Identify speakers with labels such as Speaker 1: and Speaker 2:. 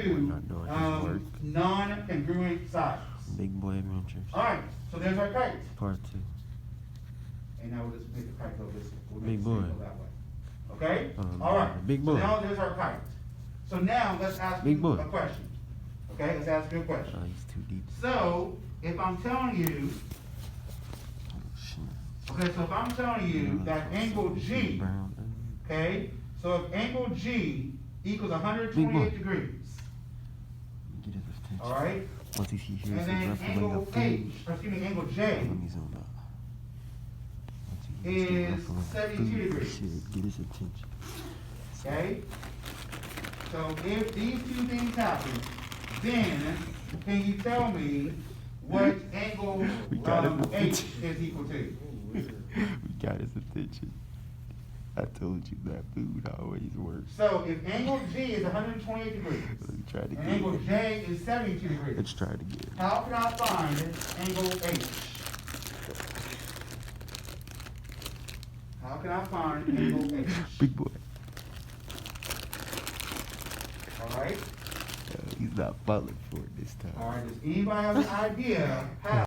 Speaker 1: two non-congruent sides.
Speaker 2: Big Boy Adventures.
Speaker 1: Alright, so there's our kite.
Speaker 2: Part 2.
Speaker 1: And now we'll just make the kite go this way. We'll
Speaker 2: Big
Speaker 1: make
Speaker 2: Boy.
Speaker 1: the go that way. Okay? Alright.
Speaker 2: Big Boy.
Speaker 1: So now there's our kite. So now let's ask
Speaker 2: Big
Speaker 1: you
Speaker 2: Boy.
Speaker 1: a question. Okay, let's ask you a question.
Speaker 2: Oh, he's too deep.
Speaker 1: So, if I'm telling you, okay, so if I'm telling you that angle G, okay, so if angle G equals 128 degrees,
Speaker 2: Get his attention.
Speaker 1: all right,
Speaker 2: Once he hears
Speaker 1: and then angle angle J is 72 degrees.
Speaker 2: Get his attention.
Speaker 1: Okay, so if these two things happen, then can you tell me what angle H is equal to?
Speaker 2: We got his attention. I told you that food always works.
Speaker 1: So if angle G is 128 degrees, and angle J is 72 degrees,
Speaker 2: let's try it again.
Speaker 1: how can I find angle H? How can I find angle H?
Speaker 2: Big Boy.
Speaker 1: Alright?
Speaker 2: He's not falling for it this time.
Speaker 1: Alright, does anybody have an idea how?